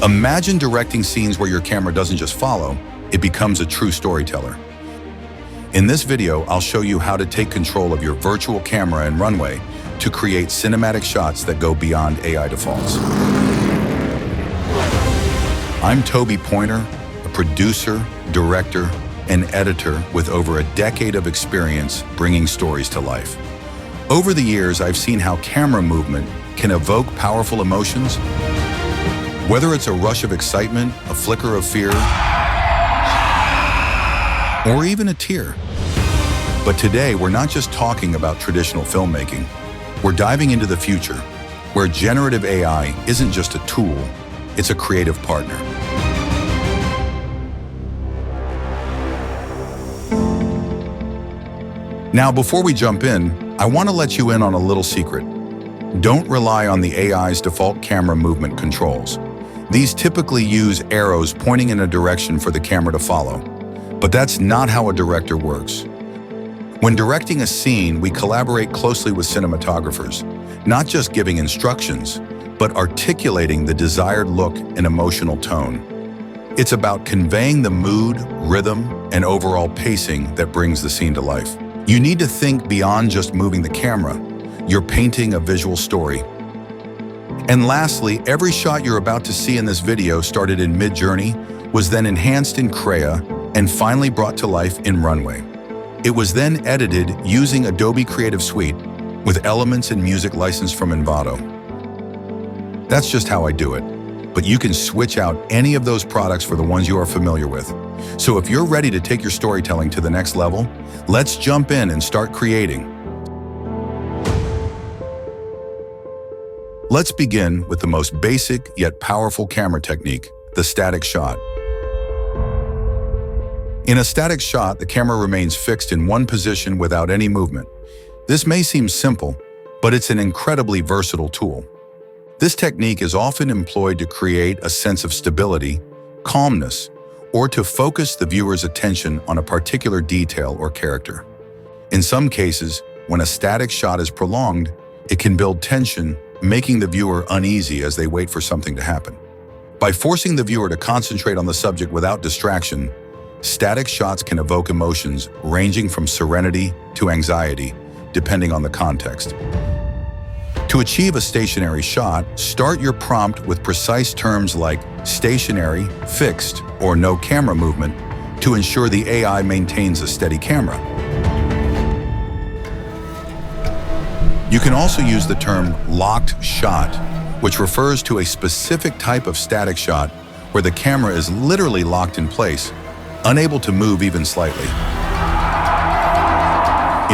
Imagine directing scenes where your camera doesn't just follow, it becomes a true storyteller. In this video, I'll show you how to take control of your virtual camera and Runway to create cinematic shots that go beyond AI defaults. I'm Toby Pointer, a producer, director, and editor with over a decade of experience bringing stories to life. Over the years, I've seen how camera movement can evoke powerful emotions, whether it's a rush of excitement, a flicker of fear, or even a tear. But today, we're not just talking about traditional filmmaking. We're diving into the future, where generative AI isn't just a tool, it's a creative partner. Now, before we jump in, I want to let you in on a little secret. Don't rely on the AI's default camera movement controls. These typically use arrows pointing in a direction for the camera to follow. But that's not how a director works. When directing a scene, we collaborate closely with cinematographers, not just giving instructions, but articulating the desired look and emotional tone. It's about conveying the mood, rhythm, and overall pacing that brings the scene to life. You need to think beyond just moving the camera. You're painting a visual story. And lastly, every shot you're about to see in this video started in Midjourney, was then enhanced in Crayon, and finally brought to life in Runway. It was then edited using Adobe Creative Suite with elements and music licensed from Envato. That's just how I do it, but you can switch out any of those products for the ones you are familiar with. So if you're ready to take your storytelling to the next level, let's jump in and start creating. Let's begin with the most basic yet powerful camera technique, the static shot. In a static shot, the camera remains fixed in one position without any movement. This may seem simple, but it's an incredibly versatile tool. This technique is often employed to create a sense of stability, calmness, or to focus the viewer's attention on a particular detail or character. In some cases, when a static shot is prolonged, it can build tension, making the viewer uneasy as they wait for something to happen. By forcing the viewer to concentrate on the subject without distraction, static shots can evoke emotions ranging from serenity to anxiety, depending on the context. To achieve a stationary shot, start your prompt with precise terms like stationary, fixed, or no camera movement to ensure the AI maintains a steady camera. You can also use the term locked shot, which refers to a specific type of static shot where the camera is literally locked in place, unable to move even slightly.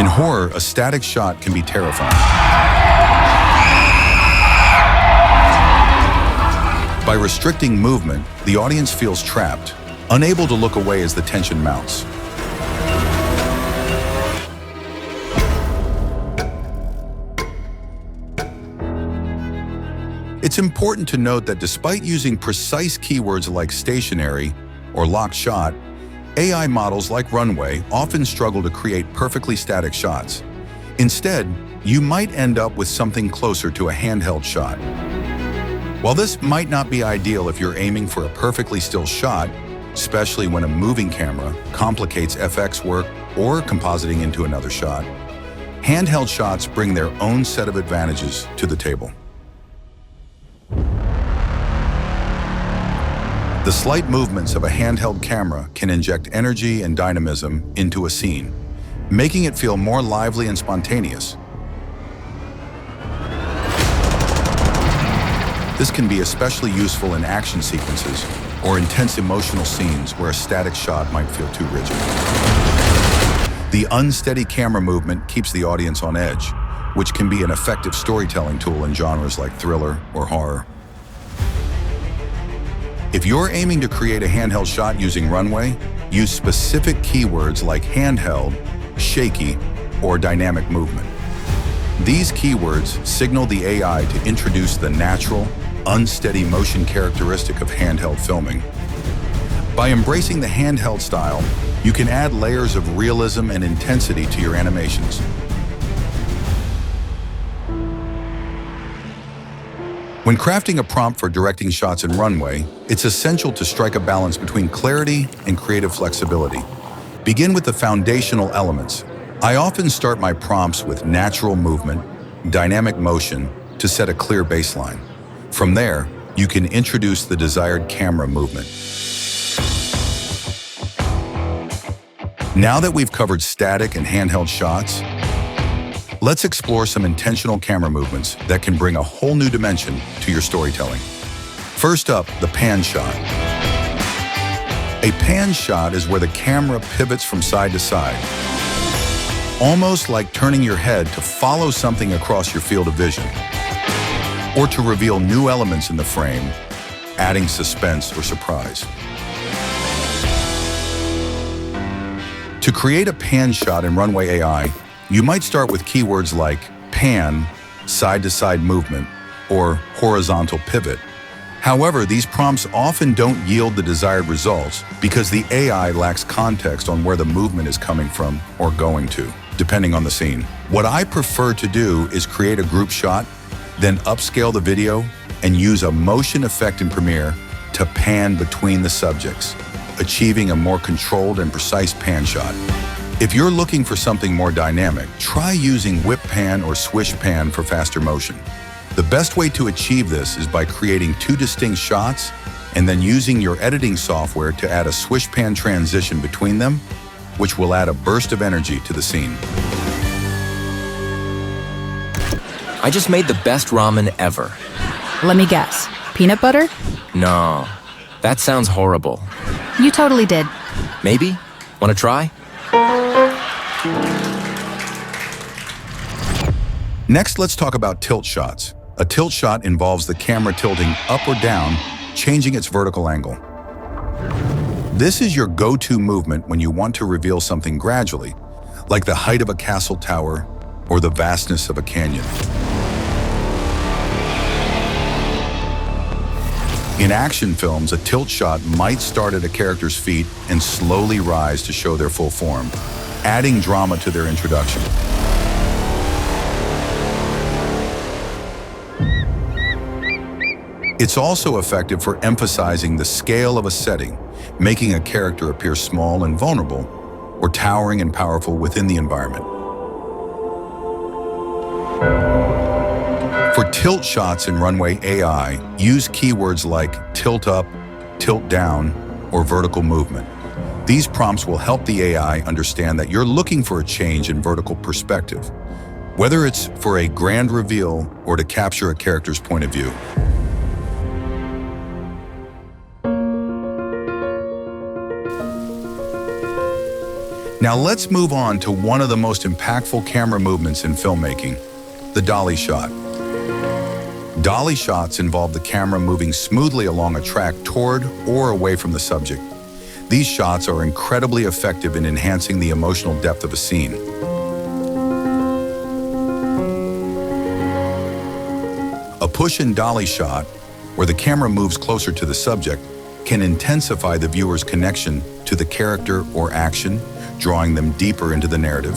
In horror, a static shot can be terrifying. By restricting movement, the audience feels trapped, unable to look away as the tension mounts. It's important to note that despite using precise keywords like stationary or locked shot, AI models like Runway often struggle to create perfectly static shots. Instead, you might end up with something closer to a handheld shot. While this might not be ideal if you're aiming for a perfectly still shot, especially when a moving camera complicates FX work or compositing into another shot, handheld shots bring their own set of advantages to the table. The slight movements of a handheld camera can inject energy and dynamism into a scene, making it feel more lively and spontaneous. This can be especially useful in action sequences or intense emotional scenes where a static shot might feel too rigid. The unsteady camera movement keeps the audience on edge, which can be an effective storytelling tool in genres like thriller or horror. If you're aiming to create a handheld shot using Runway, use specific keywords like handheld, shaky, or dynamic movement. These keywords signal the AI to introduce the natural, unsteady motion characteristic of handheld filming. By embracing the handheld style, you can add layers of realism and intensity to your animations. When crafting a prompt for directing shots in Runway, it's essential to strike a balance between clarity and creative flexibility. Begin with the foundational elements. I often start my prompts with natural movement, dynamic motion to set a clear baseline. From there, you can introduce the desired camera movement. Now that we've covered static and handheld shots, let's explore some intentional camera movements that can bring a whole new dimension to your storytelling. First up, the pan shot. A pan shot is where the camera pivots from side to side, almost like turning your head to follow something across your field of vision, or to reveal new elements in the frame, adding suspense or surprise. To create a pan shot in Runway AI, you might start with keywords like pan, side-to-side movement, or horizontal pivot. However, these prompts often don't yield the desired results because the AI lacks context on where the movement is coming from or going to, depending on the scene. What I prefer to do is create a group shot, then upscale the video and use a motion effect in Premiere to pan between the subjects, achieving a more controlled and precise pan shot. If you're looking for something more dynamic, try using whip pan or swish pan for faster motion. The best way to achieve this is by creating two distinct shots and then using your editing software to add a swish pan transition between them, which will add a burst of energy to the scene. I just made the best ramen ever. Let me guess. Peanut butter? No, that sounds horrible. You totally did. Maybe? Want to try? Next, let's talk about tilt shots. A tilt shot involves the camera tilting up or down, changing its vertical angle. This is your go-to movement when you want to reveal something gradually, like the height of a castle tower or the vastness of a canyon. In action films, a tilt shot might start at a character's feet and slowly rise to show their full form, adding drama to their introduction. It's also effective for emphasizing the scale of a setting, making a character appear small and vulnerable, or towering and powerful within the environment. For tilt shots in Runway AI, use keywords like tilt up, tilt down, or vertical movement. These prompts will help the AI understand that you're looking for a change in vertical perspective, whether it's for a grand reveal or to capture a character's point of view. Now let's move on to one of the most impactful camera movements in filmmaking, the dolly shot. Dolly shots involve the camera moving smoothly along a track toward or away from the subject. These shots are incredibly effective in enhancing the emotional depth of a scene. A push-in dolly shot, where the camera moves closer to the subject, can intensify the viewer's connection to the character or action, drawing them deeper into the narrative.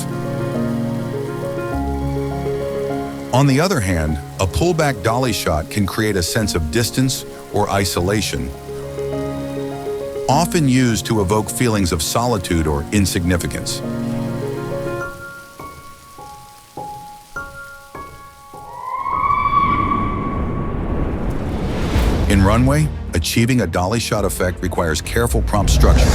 On the other hand, a pullback dolly shot can create a sense of distance or isolation, often used to evoke feelings of solitude or insignificance. In Runway, achieving a dolly shot effect requires careful prompt structure.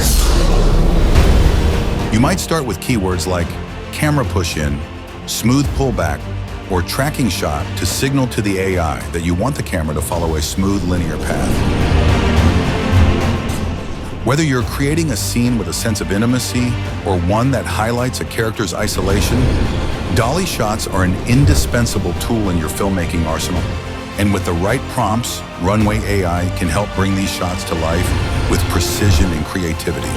You might start with keywords like camera push-in, smooth pullback, or tracking shot to signal to the AI that you want the camera to follow a smooth linear path. Whether you're creating a scene with a sense of intimacy or one that highlights a character's isolation, dolly shots are an indispensable tool in your filmmaking arsenal. And with the right prompts, Runway AI can help bring these shots to life with precision and creativity.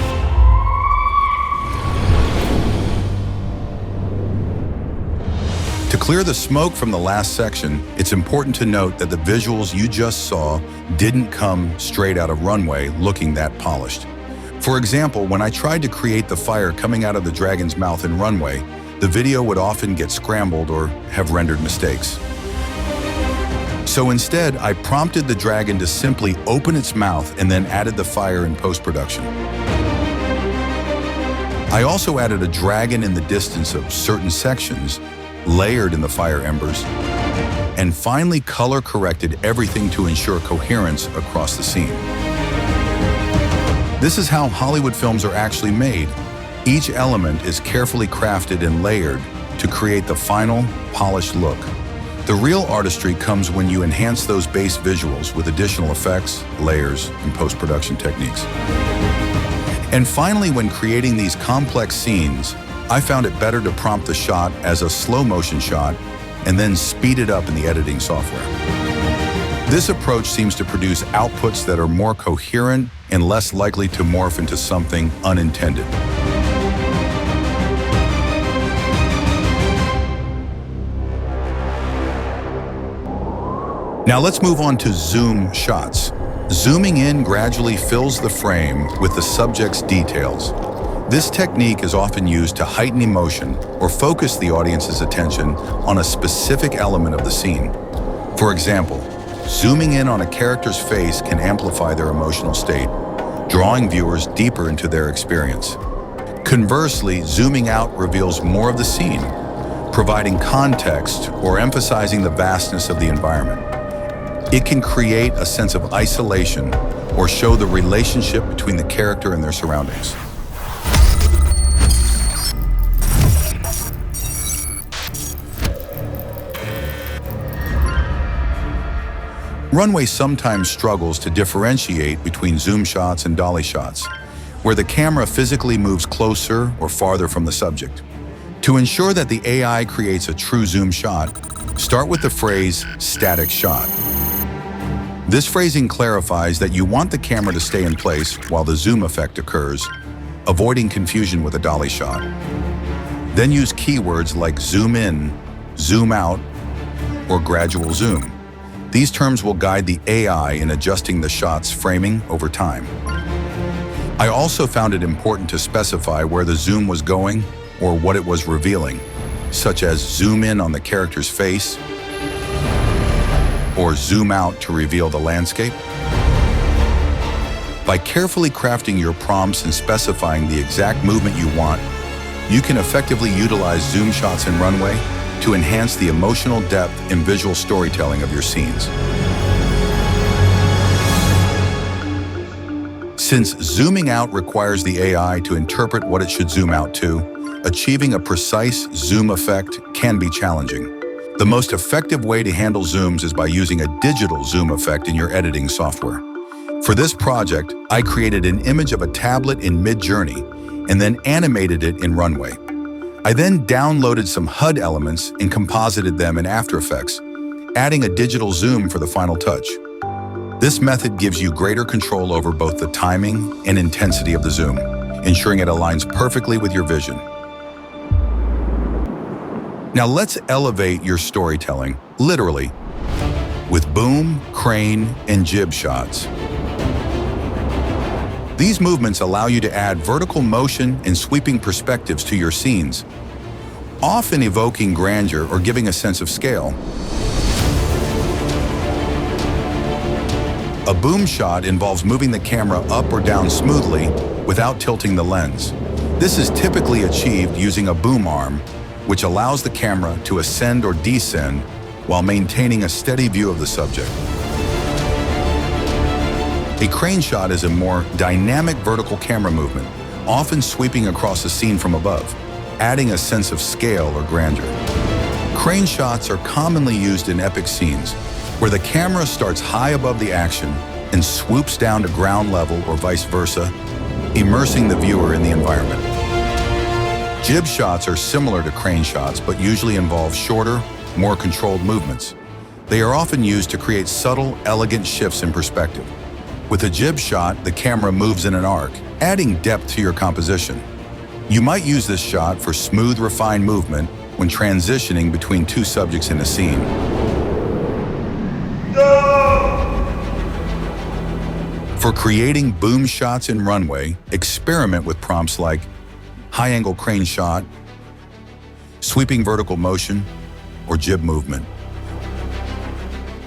To clear the smoke from the last section, it's important to note that the visuals you just saw didn't come straight out of Runway looking that polished. For example, when I tried to create the fire coming out of the dragon's mouth in Runway, the video would often get scrambled or have rendered mistakes. So instead, I prompted the dragon to simply open its mouth and then added the fire in post-production. I also added a dragon in the distance of certain sections, layered in the fire embers, and finally color-corrected everything to ensure coherence across the scene. This is how Hollywood films are actually made. Each element is carefully crafted and layered to create the final, polished look. The real artistry comes when you enhance those base visuals with additional effects, layers, and post-production techniques. And finally, when creating these complex scenes, I found it better to prompt the shot as a slow-motion shot and then speed it up in the editing software. This approach seems to produce outputs that are more coherent and less likely to morph into something unintended. Now let's move on to zoom shots. Zooming in gradually fills the frame with the subject's details. This technique is often used to heighten emotion or focus the audience's attention on a specific element of the scene. For example, zooming in on a character's face can amplify their emotional state, drawing viewers deeper into their experience. Conversely, zooming out reveals more of the scene, providing context or emphasizing the vastness of the environment. It can create a sense of isolation or show the relationship between the character and their surroundings. Runway sometimes struggles to differentiate between zoom shots and dolly shots, where the camera physically moves closer or farther from the subject. To ensure that the AI creates a true zoom shot, start with the phrase static shot. This phrasing clarifies that you want the camera to stay in place while the zoom effect occurs, avoiding confusion with a dolly shot. Then use keywords like zoom in, zoom out, or gradual zoom. These terms will guide the AI in adjusting the shot's framing over time. I also found it important to specify where the zoom was going or what it was revealing, such as zoom in on the character's face or zoom out to reveal the landscape. By carefully crafting your prompts and specifying the exact movement you want, you can effectively utilize zoom shots in Runway to enhance the emotional depth and visual storytelling of your scenes. Since zooming out requires the AI to interpret what it should zoom out to, achieving a precise zoom effect can be challenging. The most effective way to handle zooms is by using a digital zoom effect in your editing software. For this project, I created an image of a tablet in Midjourney and then animated it in Runway. I then downloaded some HUD elements and composited them in After Effects, adding a digital zoom for the final touch. This method gives you greater control over both the timing and intensity of the zoom, ensuring it aligns perfectly with your vision. Now let's elevate your storytelling, literally, with boom, crane, and jib shots. These movements allow you to add vertical motion and sweeping perspectives to your scenes, often evoking grandeur or giving a sense of scale. A boom shot involves moving the camera up or down smoothly without tilting the lens. This is typically achieved using a boom arm, which allows the camera to ascend or descend while maintaining a steady view of the subject. A crane shot is a more dynamic vertical camera movement, often sweeping across the scene from above, adding a sense of scale or grandeur. Crane shots are commonly used in epic scenes, where the camera starts high above the action and swoops down to ground level or vice versa, immersing the viewer in the environment. Jib shots are similar to crane shots, but usually involve shorter, more controlled movements. They are often used to create subtle, elegant shifts in perspective. With a jib shot, the camera moves in an arc, adding depth to your composition. You might use this shot for smooth, refined movement when transitioning between two subjects in a scene. For creating boom shots in Runway, experiment with prompts like high-angle crane shot, sweeping vertical motion, or jib movement.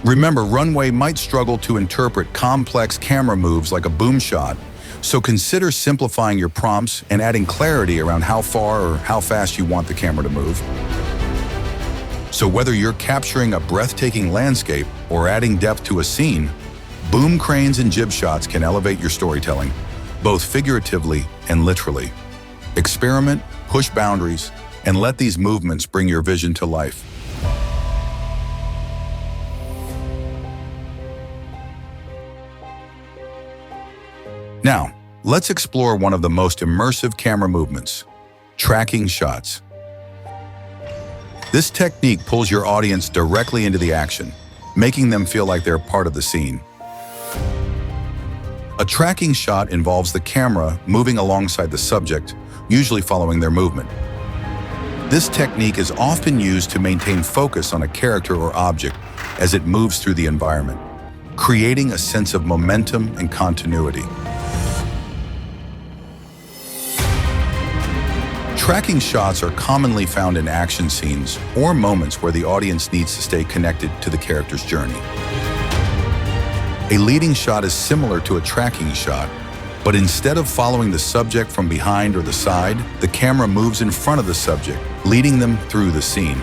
Remember, Runway might struggle to interpret complex camera moves like a boom shot, so consider simplifying your prompts and adding clarity around how far or how fast you want the camera to move. So whether you're capturing a breathtaking landscape or adding depth to a scene, boom cranes and jib shots can elevate your storytelling, both figuratively and literally. Experiment, push boundaries, and let these movements bring your vision to life. Now, let's explore one of the most immersive camera movements, tracking shots. This technique pulls your audience directly into the action, making them feel like they're part of the scene. A tracking shot involves the camera moving alongside the subject, usually following their movement. This technique is often used to maintain focus on a character or object as it moves through the environment, creating a sense of momentum and continuity. Tracking shots are commonly found in action scenes or moments where the audience needs to stay connected to the character's journey. A leading shot is similar to a tracking shot, but instead of following the subject from behind or the side, the camera moves in front of the subject, leading them through the scene.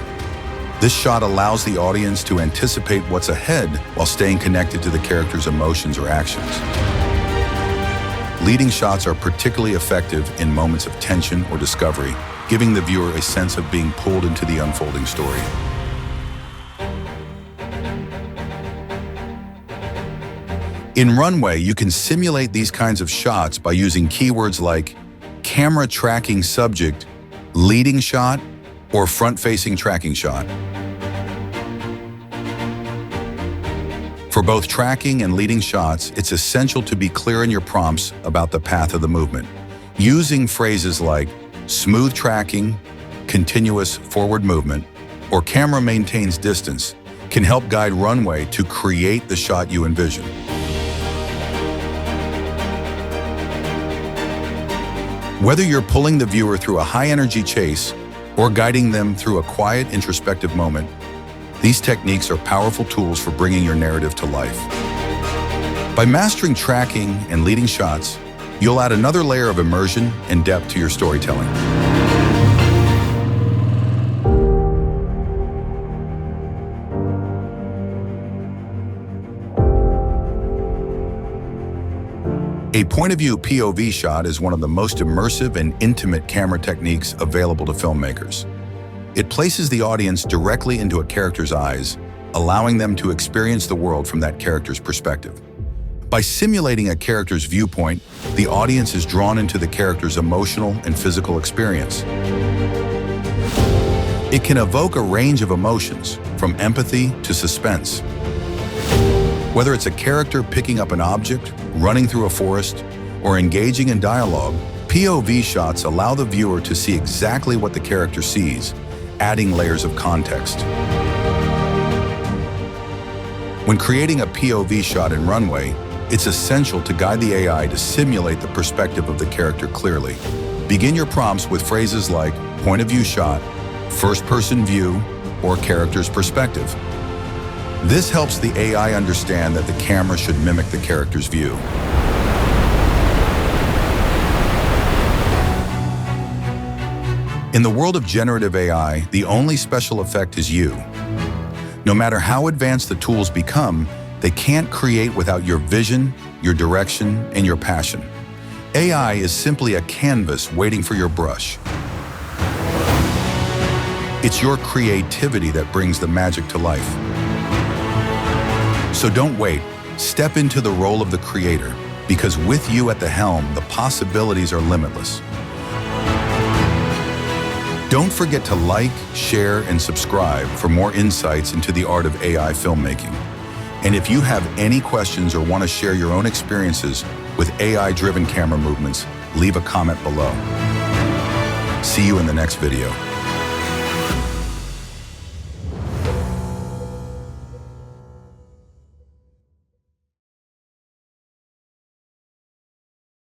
This shot allows the audience to anticipate what's ahead while staying connected to the character's emotions or actions. Leading shots are particularly effective in moments of tension or discovery, giving the viewer a sense of being pulled into the unfolding story. In Runway, you can simulate these kinds of shots by using keywords like camera tracking subject, leading shot, or front-facing tracking shot. For both tracking and leading shots, it's essential to be clear in your prompts about the path of the movement. Using phrases like smooth tracking, continuous forward movement, or camera maintains distance can help guide Runway to create the shot you envision. Whether you're pulling the viewer through a high-energy chase or guiding them through a quiet, introspective moment, these techniques are powerful tools for bringing your narrative to life. By mastering tracking and leading shots, you'll add another layer of immersion and depth to your storytelling. A point-of-view POV shot is one of the most immersive and intimate camera techniques available to filmmakers. It places the audience directly into a character's eyes, allowing them to experience the world from that character's perspective. By simulating a character's viewpoint, the audience is drawn into the character's emotional and physical experience. It can evoke a range of emotions, from empathy to suspense. Whether it's a character picking up an object, running through a forest, or engaging in dialogue, POV shots allow the viewer to see exactly what the character sees, adding layers of context. When creating a POV shot in Runway, it's essential to guide the AI to simulate the perspective of the character clearly. Begin your prompts with phrases like point-of-view shot, first-person view, or character's perspective. This helps the AI understand that the camera should mimic the character's view. In the world of generative AI, the only special effect is you. No matter how advanced the tools become, they can't create without your vision, your direction, and your passion. AI is simply a canvas waiting for your brush. It's your creativity that brings the magic to life. So don't wait. Step into the role of the creator, because with you at the helm, the possibilities are limitless. Don't forget to like, share, and subscribe for more insights into the art of AI filmmaking. And if you have any questions or want to share your own experiences with AI-driven camera movements, leave a comment below. See you in the next video.